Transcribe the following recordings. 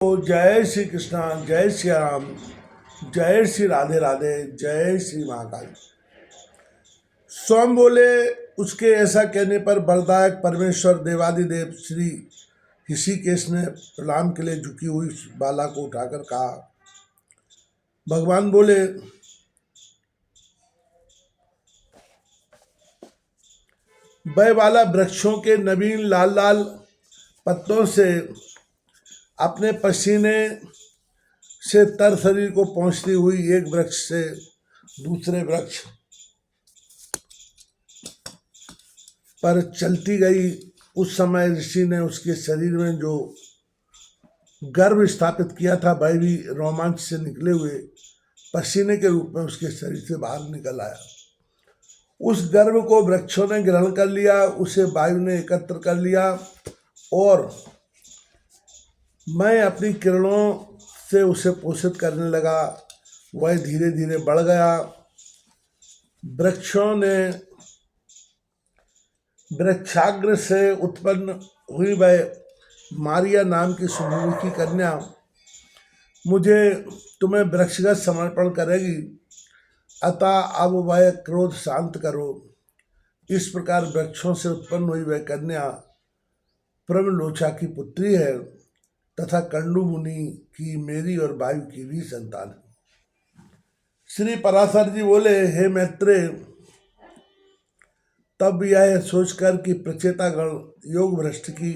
तो जय श्री कृष्णा, जय श्री राम, जय श्री राधे राधे, जय श्री महाकाल। स्वयं बोले, उसके ऐसा कहने पर बलदायक परमेश्वर देवादिदेव श्री ऋषिकेश ने प्रणाम के लिए झुकी हुई बाला को उठाकर कहा। भगवान बोले, वह बाला वृक्षों के नवीन लाल लाल पत्तों से अपने पसीने से तर शरीर को पहुंचती हुई एक वृक्ष से दूसरे वृक्ष पर चलती गई। उस समय ऋषि ने उसके शरीर में जो गर्भ स्थापित किया था वह भी रोमांच से निकले हुए पसीने के रूप में उसके शरीर से बाहर निकल आया। उस गर्भ को वृक्षों ने ग्रहण कर लिया, उसे वायु ने एकत्र कर लिया और मैं अपनी किरणों से उसे पोषित करने लगा। वह धीरे धीरे बढ़ गया। वृक्षों ने वृक्षाग्र से उत्पन्न हुई वह मारिया नाम की सुमुखी कन्या मुझे तुम्हें वृक्षगत समर्पण करेगी, अतः अब वह क्रोध शांत करो। इस प्रकार वृक्षों से उत्पन्न हुई वह कन्या प्रमलोचा की पुत्री है तथा कंडू मुनि की, मेरी और वायु की भी संतान है। श्री पराशर जी बोले, हे मैत्रेय, तब यह सोचकर कि प्रचेतागण योग भ्रष्ट की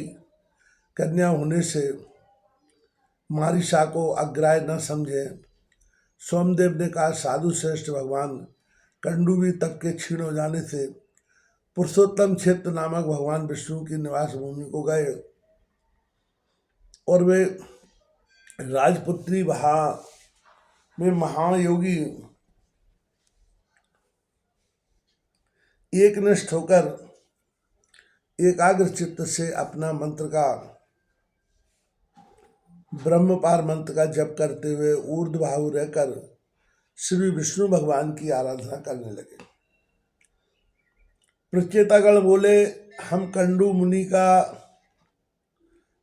कन्या होने से मारिशा को अग्राह्य न समझे, सोमदेव ने कहा, साधु श्रेष्ठ भगवान कंडू भी तप के क्षीण हो जाने से पुरुषोत्तम क्षेत्र नामक भगवान विष्णु की निवास भूमि को गए और वे राजपुत्री वहा में महायोगी एकनिष्ठ होकर एकाग्र चित्त से अपना मंत्र का ब्रह्मपार मंत्र का जप करते हुए ऊर्ध्वबाहु रहकर श्री विष्णु भगवान की आराधना करने लगे। प्रचेतागण बोले, हम कंडू मुनि का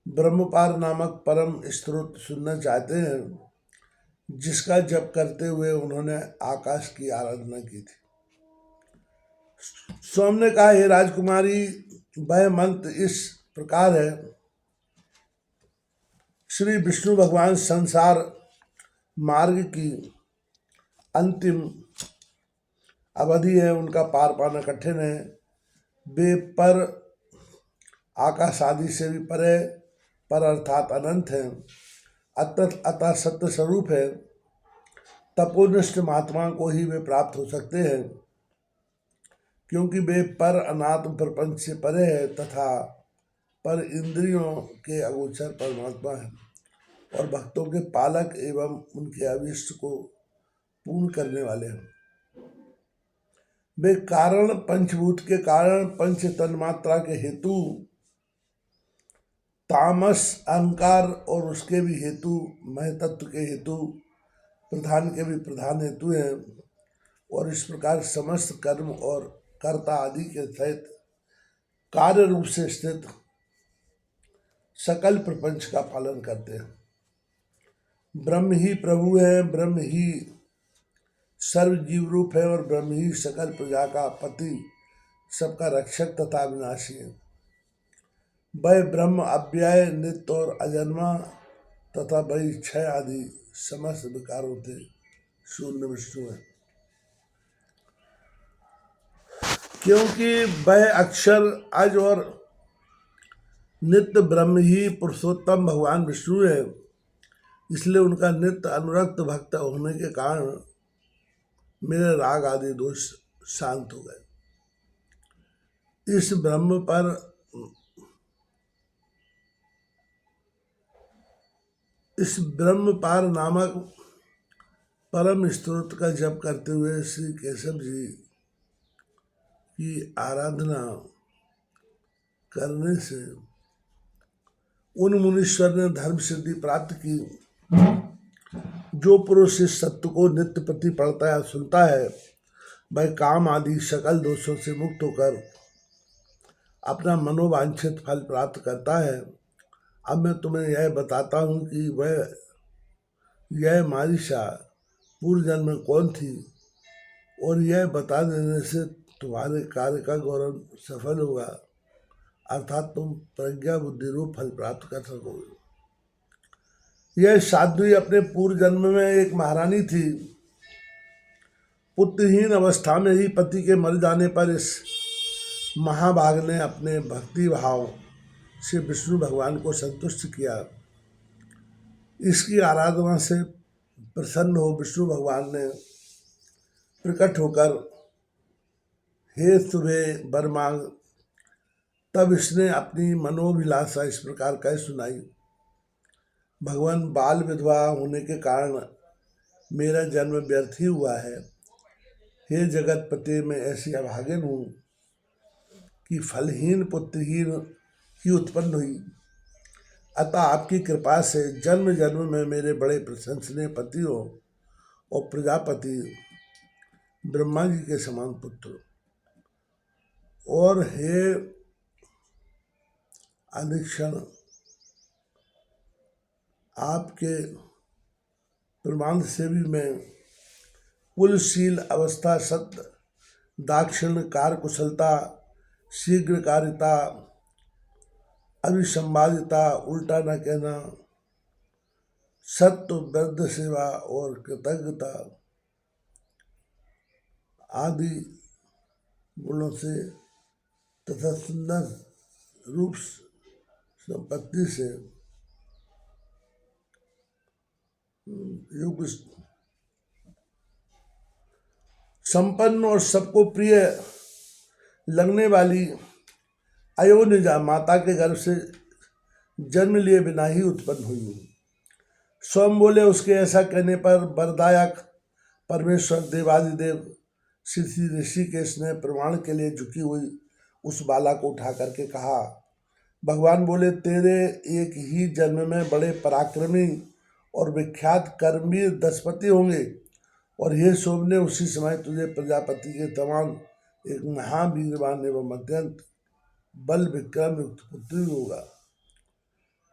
ब्रह्मपार नामक परम स्त्रोत सुनना चाहते हैं, जिसका जप करते हुए उन्होंने आकाश की आराधना की थी। सोम ने कहा, हे राजकुमारी, वह मंत्र इस प्रकार है। श्री विष्णु भगवान संसार मार्ग की अंतिम अवधि है, उनका पार पाना कठिन है। वे पर आकाश आदि से भी परे, पर अर्थात अनंत है, अतः सत्य स्वरूप है। तपोनिष्ठ महात्मा को ही वे प्राप्त हो सकते हैं, क्योंकि वे पर अनात्म प्रपंच से परे है तथा पर इंद्रियों के अगोचर परमात्मा है और भक्तों के पालक एवं उनके अभिष्ट को पूर्ण करने वाले हैं। वे कारण पंचभूत के कारण, पंच तन्मात्रा के हेतु, तामस अहंकार और उसके भी हेतु, महतत्व के हेतु, प्रधान के भी प्रधान हेतु हैं और इस प्रकार समस्त कर्म और कर्ता आदि के सहित कार्य रूप से स्थित सकल प्रपंच का पालन करते हैं। ब्रह्म ही प्रभु है, ब्रह्म ही सर्व जीव रूप है और ब्रह्म ही सकल प्रजा का पति, सबका रक्षक तथा विनाशी है। वह ब्रह्म अव्यय, नित्य और अजन्मा तथा वही क्षय आदि समस्त विकारों से शून्य विष्णु है, क्योंकि वह अक्षर, अज और नित्य ब्रह्म ही पुरुषोत्तम भगवान विष्णु है। इसलिए उनका नित्य अनुरक्त भक्त होने के कारण मेरे राग आदि दोष शांत हो गए। इस ब्रह्मपार नामक परम स्त्रोत का जप करते हुए श्री केशव जी की आराधना करने से उन मुनीश्वर ने धर्म सिद्धि प्राप्त की। जो पुरुष इस सत्य को नित्य प्रति पढ़ता है, सुनता है, वह काम आदि सकल दोषों से मुक्त होकर अपना मनोवांछित फल प्राप्त करता है। अब मैं तुम्हें यह बताता हूँ कि यह मारिशा पूर्व जन्म में कौन थी, और यह बता देने से तुम्हारे कार्य का गौरव सफल होगा, अर्थात तुम प्रज्ञा बुद्धि रूप फल प्राप्त कर सकोगे। यह साध्वी अपने पूर्व जन्म में एक महारानी थी। पुत्रहीन अवस्था में ही पति के मर जाने पर इस महाभाग ने अपने भक्ति भाव से विष्णु भगवान को संतुष्ट किया। इसकी आराधना से प्रसन्न हो विष्णु भगवान ने प्रकट होकर हे तुम्हें वर मांग। तब इसने अपनी मनोभिलाषा इस प्रकार कह सुनाई। भगवान, बाल विधवा होने के कारण मेरा जन्म व्यर्थ ही हुआ है। हे जगतपते, मैं ऐसी अभागिन हूँ कि फलहीन पुत्रहीन ही उत्पन्न हुई। अतः आपकी कृपा से जन्म जन्म में मेरे बड़े प्रशंसनीय पतियों और प्रजापति ब्रह्मा जी के समान पुत्र, और हे अनिक्षण आपके प्रमाण से भी मैं कुलशील अवस्था, सत्य, दाक्षिण्य, कार्य कुशलता, शीघ्रकारिता, अभिसंवादिता, उल्टा न कहना, सत्य, वृद्ध सेवा और कृतज्ञता आदि गुणों से तथा सुंदर रूप संपत्ति से युग संपन्न और सबको प्रिय लगने वाली अयोनिजा माता के गर्भ से जन्म लिए बिना ही उत्पन्न हुई हूँ। स्वयं बोले, उसके ऐसा कहने पर वरदायक परमेश्वर देवादिदेव श्री ऋषिकेश ने प्रमाण के लिए झुकी हुई उस बाला को उठा करके कहा। भगवान बोले, तेरे एक ही जन्म में बड़े पराक्रमी और विख्यात कर्मवीर दशपति होंगे, और हे सोमने, उसी समय तुझे प्रजापति के समान एक महावीरवान एवं अत्यंत बल विक्रम युक्त पुत्री होगा।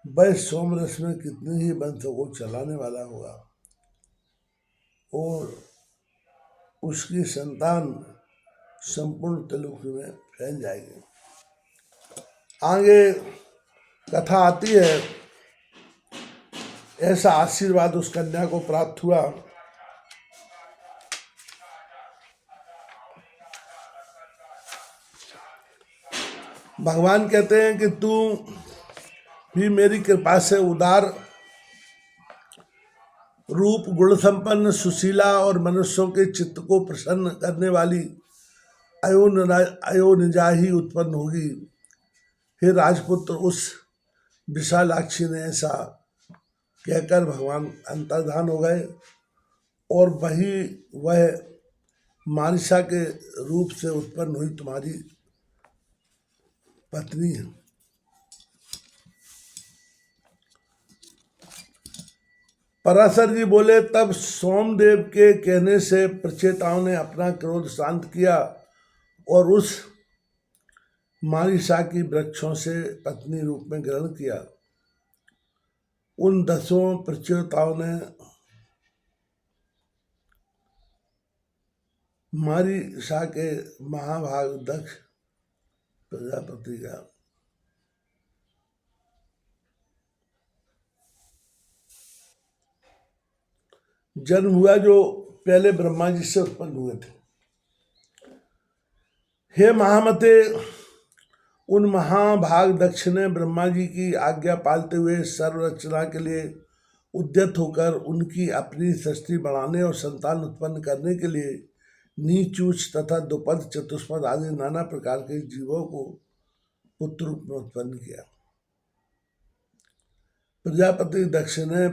वह सोमरस में कितने ही वंशों को चलाने वाला होगा, और उसकी संतान संपूर्ण त्रिलोकी में फैल जाएगी। आगे कथा आती है, ऐसा आशीर्वाद उस कन्या को प्राप्त हुआ। भगवान कहते हैं कि तू भी मेरी कृपा से उदार रूप, गुण संपन्न, सुशीला और मनुष्यों के चित्त को प्रसन्न करने वाली अयोनिजा ही उत्पन्न होगी। हे राजपुत्र, उस विशालाक्षी ने ऐसा कहकर भगवान अंतर्धान हो गए, और वह मारिशा के रूप से उत्पन्न हुई तुम्हारी पत्नी है। पराशर जी बोले, तब सोमदेव के कहने से प्रचेताओं ने अपना क्रोध शांत किया और उस मारिशा की वृक्षों से पत्नी रूप में ग्रहण किया। उन 10 प्रचेताओं ने मारिशा के महाभाग दक्ष प्रजापति का जन्म हुआ, जो पहले ब्रह्मा जी से उत्पन्न हुए थे। हे महामते, उन महाभाग दक्ष ने ब्रह्मा जी की आज्ञा पालते हुए सर्व रचना के लिए उद्यत होकर उनकी अपनी सृष्टि बढ़ाने और संतान उत्पन्न करने के लिए नीच ऊंच तथा दुपद चतुष्पद आदि नाना प्रकार के जीवों को पुत्र रूप में उत्पन्न किया। प्रजापति दक्ष ने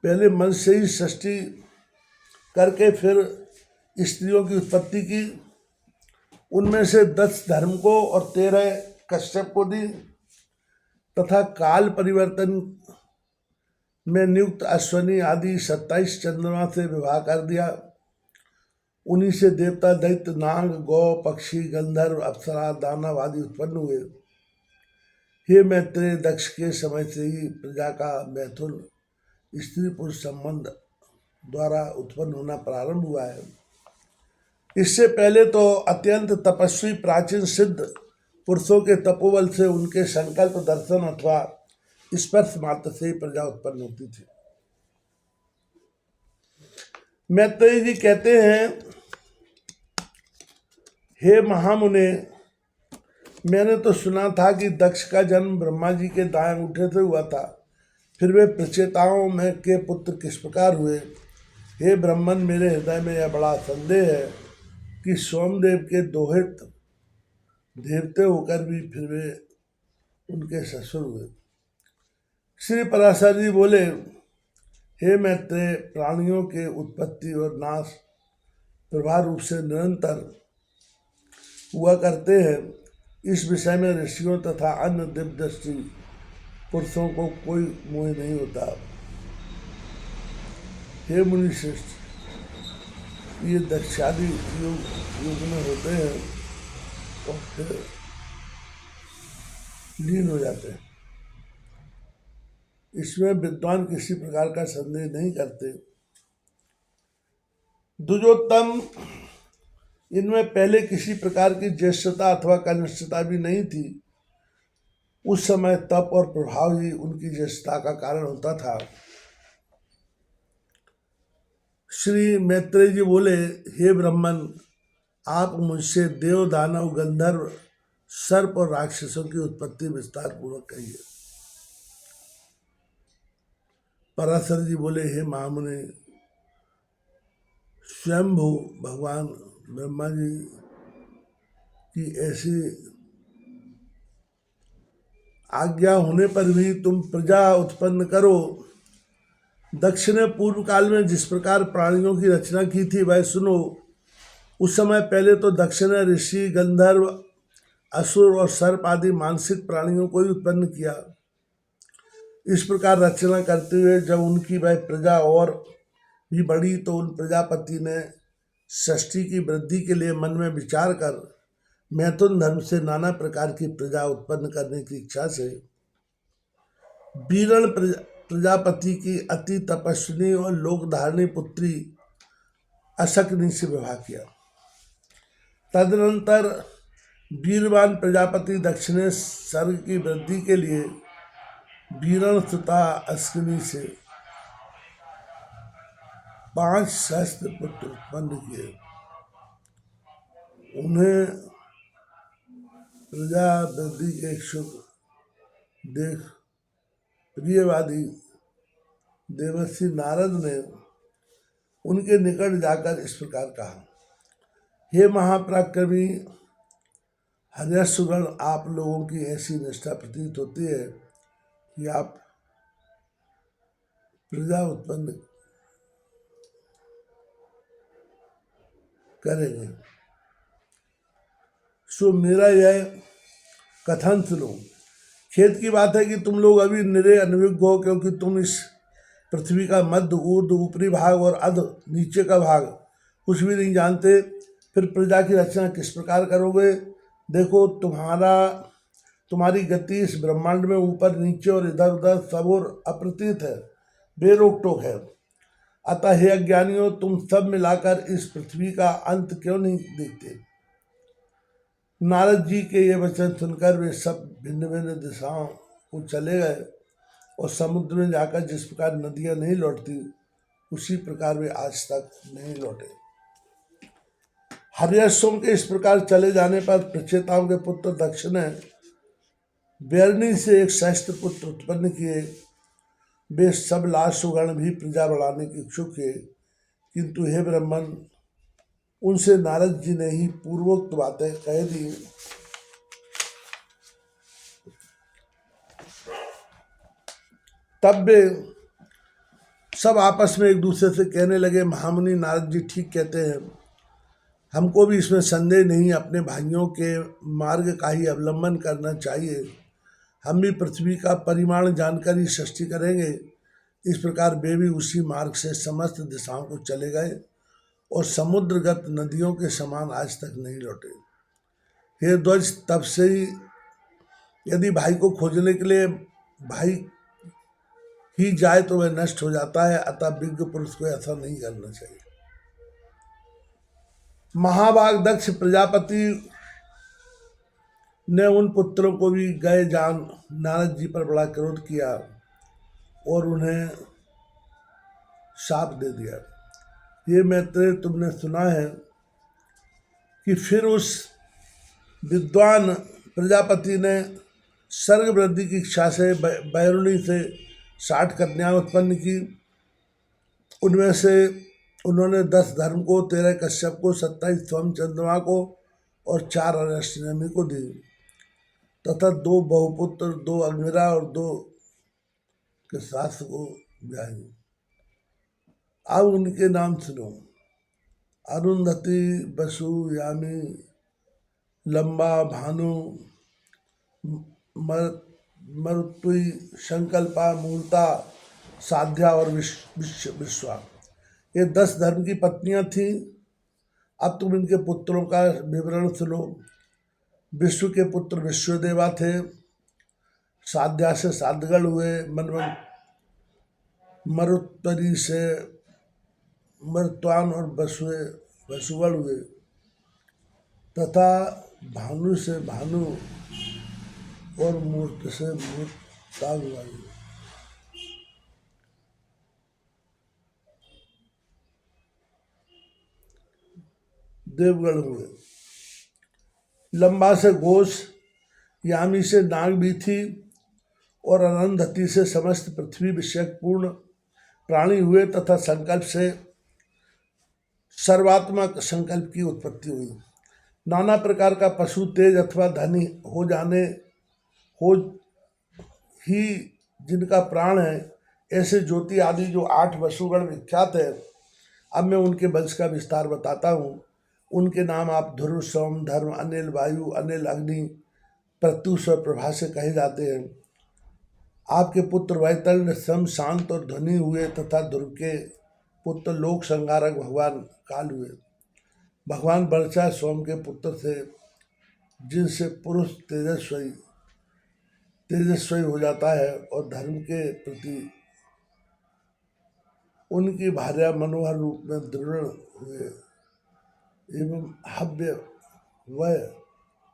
पहले मन से ही सृष्टि करके फिर स्त्रियों की उत्पत्ति की। उनमें से 10 धर्म को और 13 कश्यप को दी, तथा काल परिवर्तन में नियुक्त अश्वनी आदि 27 चंद्रमा से विवाह कर दिया। उन्हीं से देवता, दैत्य, नाग, गौ, पक्षी, गंधर्व, अप्सरा, दानव आदि उत्पन्न हुए। हे मैत्रेय, दक्ष के समय से ही प्रजा का मैथुन स्त्री पुरुष संबंध द्वारा उत्पन्न होना प्रारंभ हुआ है। इससे पहले तो अत्यंत तपस्वी प्राचीन सिद्ध पुरुषों के तपोबल से उनके संकल्प, दर्शन अथवा स्पर्श मात्र से ही प्रजा उत्पन्न होती थी। मैत्रेय जी कहते हैं, हे महामुने, मैंने तो सुना था कि दक्ष का जन्म ब्रह्मा जी के दाएं अंगूठे से हुआ था। फिर वे प्रचेताओं में के पुत्र किस प्रकार हुए? हे ब्रह्मन, मेरे हृदय में यह बड़ा संदेह है कि सोमदेव के दोहित देवते होकर भी फिर वे उनके ससुर हुए। श्री पराशर जी बोले, हे मैत्रेय, प्राणियों के उत्पत्ति और नाश प्रभाव रूप से निरंतर हुआ करते हैं। इस विषय में ऋषियों तथा अन्य दिव्यदृष्टि पुरुषों को कोई मोह नहीं होता। हे मुनि श्रेष्ठ, ये दक्षादि युग में होते हैं और फिर लीन हो जाते हैं। इसमें विद्वान किसी प्रकार का संदेह नहीं करते। द्विजोत्तम, इनमें पहले किसी प्रकार की ज्येष्ठता अथवा कनिष्ठता भी नहीं थी। उस समय तप और प्रभाव ही उनकी ज्येष्ठता का कारण होता था। श्री मैत्रेय जी बोले, हे ब्रह्मन, आप मुझसे देव, दानव, गंधर्व, सर्प और राक्षसों की उत्पत्ति विस्तार पूर्वक कहिए। पराशर जी बोले, हे महामुनि, स्वयंभू भगवान ब्रह्मा जी की ऐसी आज्ञा होने पर भी तुम प्रजा उत्पन्न करो। दक्ष ने पूर्व काल में जिस प्रकार प्राणियों की रचना की थी वह सुनो। उस समय पहले तो दक्ष ने ऋषि, गंधर्व, असुर और सर्प आदि मानसिक प्राणियों को ही उत्पन्न किया। इस प्रकार रचना करते हुए जब उनकी वह प्रजा और भी बढ़ी तो उन प्रजापति ने षष्ठी की वृद्धि के लिए मन में विचार कर मैथुन धर्म से नाना प्रकार की प्रजा उत्पन्न करने की इच्छा से बीरण प्रजापति की अति तपस्विनी और लोकधारणी पुत्री अशक्नी से विवाह किया। तदनंतर वीरवान प्रजापति दक्ष ने स्वर्ग की वृद्धि के लिए बीरण सुता अश्विनी से 5 सहस्त्र पुत्र उत्पन्न किए। उन्हें प्रजा वृद्धि के इच्छुक देख प्रियवादी देवर्षि नारद ने उनके निकट जाकर इस प्रकार कहा, हे महापराक्रमी हर्यश्वगण, आप लोगों की ऐसी निष्ठा प्रतीत होती है कि आप प्रजा उत्पन्न करेंगे। सो मेरा यह कथन सुनो। खेद की बात है कि तुम लोग अभी निरे अनभिज्ञ हो, क्योंकि तुम इस पृथ्वी का मध्य, ऊर्ध्व, ऊपरी भाग और अध, नीचे का भाग कुछ भी नहीं जानते। फिर प्रजा की रचना किस प्रकार करोगे? देखो, तुम्हारी गति इस ब्रह्मांड में ऊपर नीचे और इधर उधर सब और अप्रतीत है, बेरोक टोक है। अतः हे अज्ञानियों, तुम सब मिलाकर इस पृथ्वी का अंत क्यों नहीं देखते? नारद जी के ये वचन सुनकर वे सब भिन्न भिन्न दिशाओं को चले गए और समुद्र में जाकर जिस प्रकार नदियां नहीं लौटती उसी प्रकार वे आज तक नहीं लौटे। हर्यश्वों के इस प्रकार चले जाने पर प्रचेताओं के पुत्र दक्ष ने बैरनी से एक सहस्त्र पुत्र उत्पन्न किए। वे सब लाशुगण भी प्रजा बढ़ाने के इच्छुक थे, किंतु हे ब्रह्मन, उनसे नारद जी ने ही पूर्वोक्त बातें कह दी। तब वे सब आपस में एक दूसरे से कहने लगे, महामुनि नारद जी ठीक कहते हैं, हमको भी इसमें संदेह नहीं, अपने भाइयों के मार्ग का ही अवलंबन करना चाहिए। हम भी पृथ्वी का परिमाण जानकर ही सृष्टि करेंगे। इस प्रकार वे भी उसी मार्ग से समस्त दिशाओं को चले गए और समुद्रगत नदियों के समान आज तक नहीं लौटे। हे ध्वज, तब से यदि भाई को खोजने के लिए भाई ही जाए तो वह नष्ट हो जाता है, अतः विज्ञ पुरुष को ऐसा नहीं करना चाहिए। महाभाग दक्ष प्रजापति ने उन पुत्रों को भी गए जान नारद जी पर बड़ा क्रोध किया और उन्हें शाप दे दिया। ये मैत्रेय, तुमने सुना है कि फिर उस विद्वान प्रजापति ने सर्ग वृद्धि की इच्छा से बैरुणी से 60 कन्याएं उत्पन्न की। उनमें से उन्होंने 10 धर्म को, 13 कश्यप को, 27 स्वयं चंद्रमा को और 4 अगस्त्यनेमि को दी तथा 2 बहुपुत्र, 2 अग्निरा और 2 कृशास्त्र को ब्याही। अब उनके नाम सुनो: अरुंधति, बसु, यामी, लंबा, भानु, मरुत्वी, संकल्पा, मूलता, साध्या और विश्वा। ये 10 धर्म की पत्नियां थीं। अब तुम इनके पुत्रों का विवरण सुनो। विश्व के पुत्र विश्वदेवा थे, साध्या से साधगण हुए, मरुत्वरी से मरुत्वान और वसुगण हुए तथा भानु से भानु और मूर्त से मूर्ताग हुए। देवगण हुए। लंबा से घोष, यामी से नाग भी थी और अरुंधति से समस्त पृथ्वी विषयक पूर्ण प्राणी हुए तथा संकल्प से सर्वात्मक संकल्प की उत्पत्ति हुई। नाना प्रकार का पशु तेज अथवा धनी हो ही जिनका प्राण है, ऐसे ज्योति आदि जो 8 वसुगण विख्यात है। अब मैं उनके वंश का विस्तार बताता हूँ। उनके नाम आप ध्रुव, सोम, धर्म, अनिल, वायु, अनिल, अग्नि, प्रत्युष और प्रभा से कहे जाते हैं। आपके पुत्र वैतरण्य, सम, शांत और ध्वनि हुए तथा ध्रुव के पुत्र लोक संहारक भगवान काल हुए। भगवान वर्षा सोम के पुत्र थे, जिनसे पुरुष तेजस्वी हो जाता है और धर्म के प्रति उनकी भार्या मनोहर रूप में दृढ़ हुए एवं हव्य, वय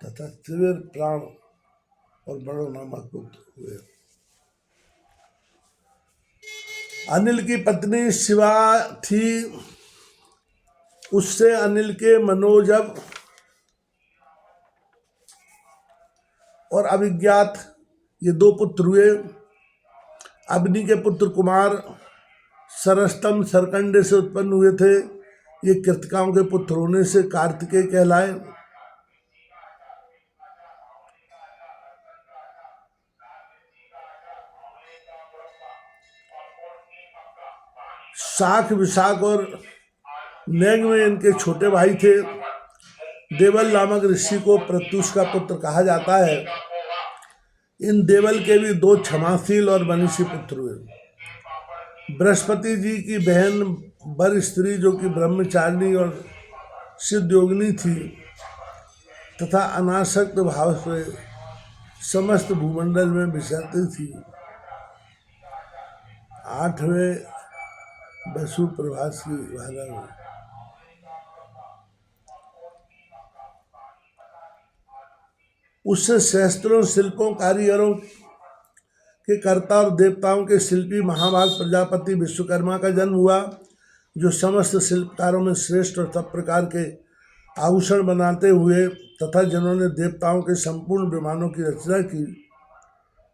तथा त्रिवीर प्राण और बड़ो नामक पुत्र हुए। अनिल की पत्नी शिवा थी, उससे अनिल के मनोजव और अभिज्ञात ये 2 पुत्र हुए। अग्नि के पुत्र कुमार सरस्तम सरकंडे से उत्पन्न हुए थे। ये कृतिकाओं के पुत्र होने से कार्तिकेय कहलाए। शाख, विशाख और नेग में इनके छोटे भाई थे। देवल नामक ऋषि को प्रत्युष का पुत्र कहा जाता है। इन देवल के भी 2 क्षमाशील और मनीषी पुत्र हुए। बृहस्पति जी की बहन वर स्त्री, जो कि ब्रह्मचारिणी और सिद्ध योगिनी थी तथा अनासक्त भाव से समस्त भूमंडल में विचरती थी। 8वें वसु प्रभास की भाला हुई। उससे शास्त्रों, शिल्पों, कारीगरों के कर्ता और देवताओं के शिल्पी महाभाग प्रजापति विश्वकर्मा का जन्म हुआ, जो समस्त शिल्पकारों में श्रेष्ठ और सब प्रकार के आभूषण बनाते हुए तथा जिन्होंने देवताओं के संपूर्ण विमानों की रचना की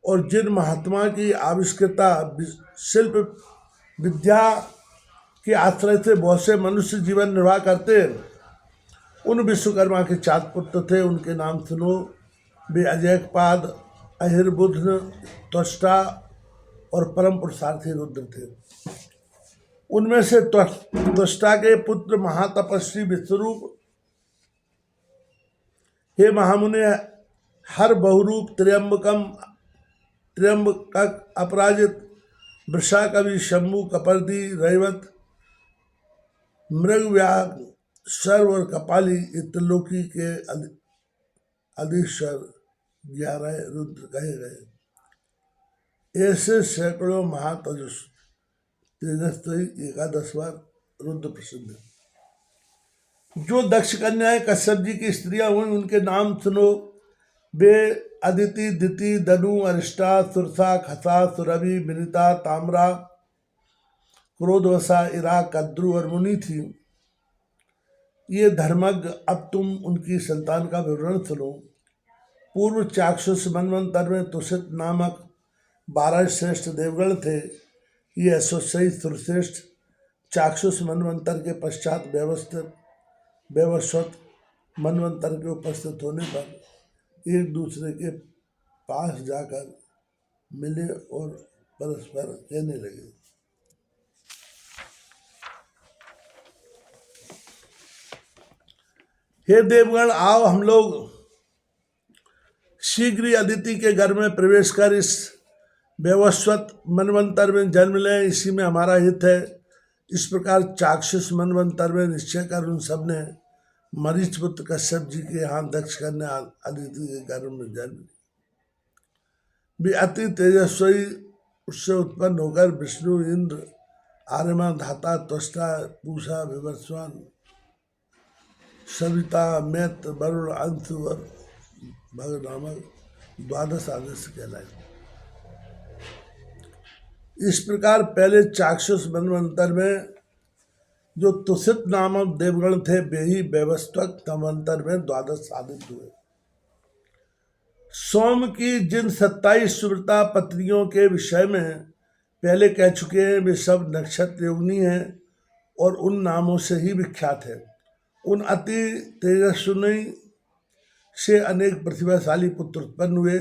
और जिन महात्मा की आविष्कृता शिल्प विद्या के आश्रय से बहुत से मनुष्य जीवन निर्वाह करते हैं, उन विश्वकर्मा के 4 पुत्र थे। उनके नाम सुनो। वे अजयपाद, अहिर्बुध्न, त्वष्टा और परम पुरुषार्थी रुद्र थे। उनमें से त्वष्टा के पुत्र महातपस्वी विश्वरूप, हे महामुने, हर बहुरूप, त्र्यंबक, अपराजित, वृषा कवि, शंभु, कपर्दी, रैवत, मृगव्याघ, सर्व और कपाली ये त्रिलोकी के अधीश्वर 11 रुद्र कहे गए। ऐसे सैकड़ों तेजस्वी 11 बार रुद्र प्रसिद्ध है। जो दक्ष कन्याएं कश्यप जी की स्त्रियां हुई उनके नाम सुनो। वे अदिति, दिति, दनु, अरिष्टा, सुरसा, खसा, सुरभि, विनिता, ताम्रा, क्रोधवसा, इरा, कद्रु और मुनि थी। ये धर्मज्ञ, अब तुम उनकी संतान का विवरण सुनो। पूर्व चाक्षुष मनवंतर में तुषित नामक 12 श्रेष्ठ देवगण थे। ये अश्वसई सुरश्रेष्ठ चाक्षुष मनवंतर के पश्चात वैवस्वत मनवंतर के उपस्थित होने पर एक दूसरे के पास जाकर मिले और परस्पर कहने लगे, हे देवगण, आओ हम लोग शीघ्र ही अदिति के घर में प्रवेश कर इस वैवस्वत मनवंतर में जन्म लें, इसी में हमारा हित है। इस प्रकार चाक्षुष मनवंतर में निश्चय कर उन सब ने मरीच पुत्र कश्यप जी के यहाँ दक्ष करने अदिति के घर में जन्म ली। वे अति तेजस्वी, उससे उत्पन्न होकर विष्णु, इंद्र, आर्यमा, धाता, त्वष्टा, पूषा, विवस्वान, सविता, मैत्र, वरुण, अंशु और भग नामक 12 आदर्श कहलाए। इस प्रकार पहले चाक्षुष मनवंतर में जो तुषित नामक देवगण थे वे ही वैवस्वत मनवंतर में 12 साधित हुए। सोम की जिन 27 सुव्रता पत्नियों के विषय में पहले कह चुके हैं, वे सब नक्षत्र योगिनी हैं और उन नामों से ही विख्यात है। उन अति तेजस्विनी से अनेक प्रतिभाशाली पुत्र उत्पन्न हुए।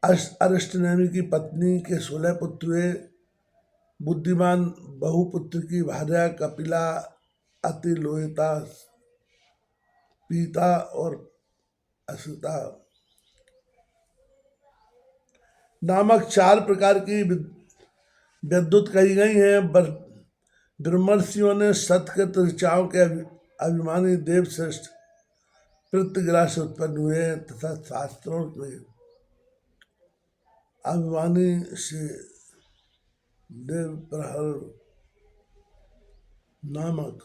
अरिष्टनेमि की पत्नी के 16 पुत्र हुए। बुद्धिमान बहुपुत्र की भार्या कपिला अति लोहिता, पीता और असिता नामक 4 प्रकार की विद्युत कही गई हैं। ब्रह्मर्षियों ने सत्कृत ऋचाओं के अभिमानी देव श्रेष्ठ पृथ्वीग्रह से उत्पन्न हुए तथा शास्त्रों में अभिमानी से देव प्रहर नामक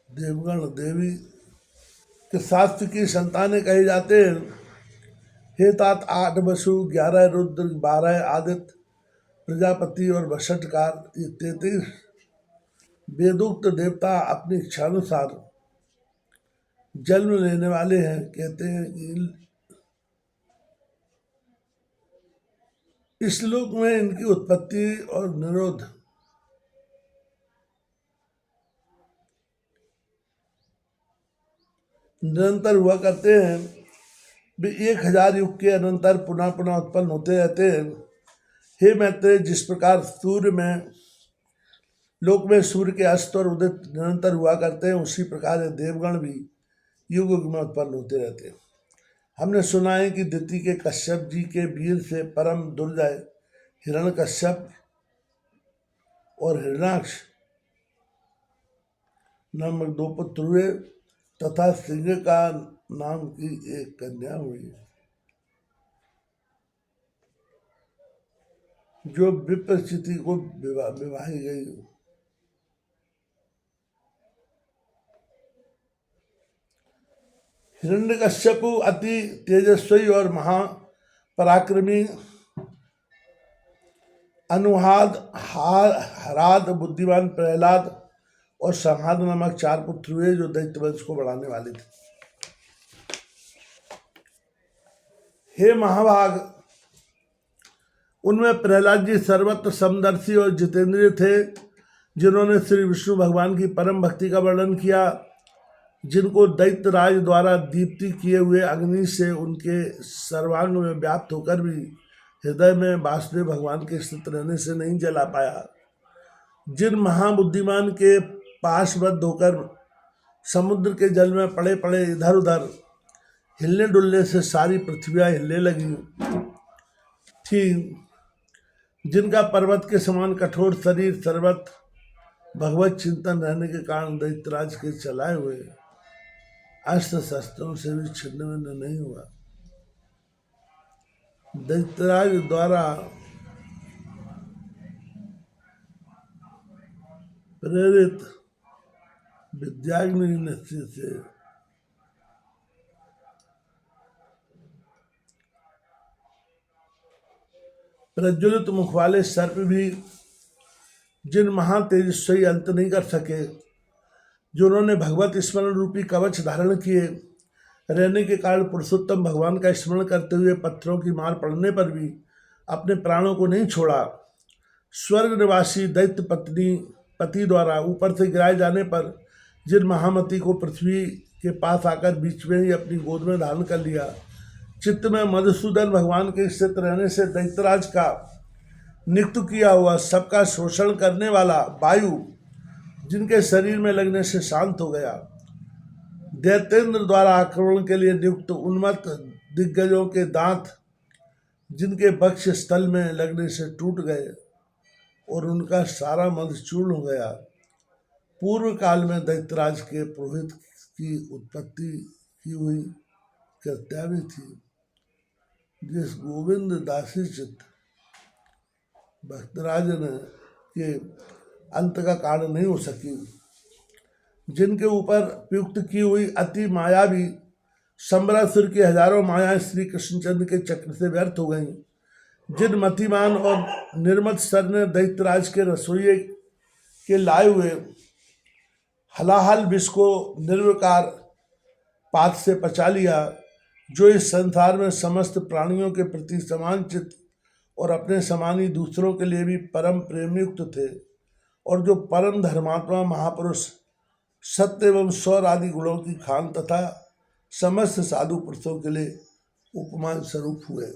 देवगण देवी के शास्त्र की संतानें कहे जाते हैं। हे तात 8 वसु, 11 रुद्र, 12 आदित्य, प्रजापति और वषटकार, ये 33 वेदोक्त देवता अपनी इच्छानुसार जन्म लेने वाले हैं। कहते हैं कि इस लोक में इनकी उत्पत्ति और निरोध निरंतर हुआ करते हैं। वे 1000 युग के अनंतर पुनः पुनः उत्पन्न होते रहते हैं। हे मैत्रेय, जिस प्रकार सूर्य में लोक में सूर्य के अस्त और उदित निरंतर हुआ करते हैं, उसी प्रकार ये देवगण भी युग युग में उत्पन्न होते रहते हैं। हमने सुना है कि दिति के कश्यप जी के वीर से परम दुर्जय हिरण्यकश्यप और हिरण्याक्ष नामक 2 पुत्र हुए तथा सिंह का नाम की एक कन्या हुई जो विप्रचिति को विवाही गई। हिरण्यकश्यपु अति तेजस्वी और महापराक्रमी, अनुहाद, हराद, बुद्धिमान प्रहलाद और संहाद नामक 4 पुत्र हुए जो दैत्य वंश को बढ़ाने वाले थे। हे महाभाग, उनमें प्रहलाद जी सर्वत्र समदर्शी और जितेंद्रिय थे, जिन्होंने श्री विष्णु भगवान की परम भक्ति का वर्णन किया, जिनको दैत्य राज द्वारा दीप्ति किए हुए अग्नि से उनके सर्वांग में व्याप्त होकर भी हृदय में वासुदेव भगवान के स्थित रहने से नहीं जला पाया, जिन महाबुद्धिमान के पाशबद्ध होकर समुद्र के जल में पड़े पड़े इधर उधर हिलने डुलने से सारी पृथ्वियाँ हिलने लगी थी, जिनका पर्वत के समान कठोर शरीर सर्वत्र भगवत चिंतन रहने के कारण दैत्यराज के चलाए हुए अस्त्र शस्त्रों से भी छिन्न भिन्न नहीं हुआ। दैत्यराज द्वारा प्रेरित विद्याग्नि नृत्य से प्रज्वलित मुख वाले सर्प भी जिन महातेजस्वी अंत नहीं कर सके, जिन्होंने भगवत स्मरण रूपी कवच धारण किए रहने के कारण पुरुषोत्तम भगवान का स्मरण करते हुए पत्थरों की मार पड़ने पर भी अपने प्राणों को नहीं छोड़ा। स्वर्ग निवासी दैत्य पति द्वारा ऊपर से गिराए जाने पर जिन महामती को पृथ्वी के पास आकर बीच में ही अपनी गोद में धारण कर लिया, चित्त में मधुसूदन भगवान के स्थित रहने से दैत्यराज का नियुक्त किया हुआ सबका शोषण करने वाला वायु जिनके शरीर में लगने से शांत हो गया, दैत्येंद्र द्वारा आक्रमण के लिए नियुक्त उन्मत्त दिग्गजों के दांत जिनके वक्ष स्थल में लगने से टूट गए और उनका सारा मद चूर्ण हो गया, पूर्व काल में दैत्यराज के पुरोहित की उत्पत्ति की हुई कृत्या भी थी, जिस गोविंद दासी चित्त भक्तराज ने के अंत का कारण नहीं हो सकी, जिनके ऊपर प्रयुक्त की हुई अति मायावी संबरासुर की हजारों मायाएं श्री कृष्णचंद्र के चक्र से व्यर्थ हो गईं, जिन मतिमान और निर्मत सर ने दैत्यराज के रसोइये के लाए हुए हलाहल विष को निर्विकार पात से पचा लिया, जो इस संसार में समस्त प्राणियों के प्रति समान चित्त और अपने समान ही दूसरों के लिए भी परम प्रेमयुक्त थे, और जो परम धर्मात्मा महापुरुष सत्य एवं सौर आदि गुणों की खान तथा समस्त साधु पुरुषों के लिए उपमान स्वरूप हुए।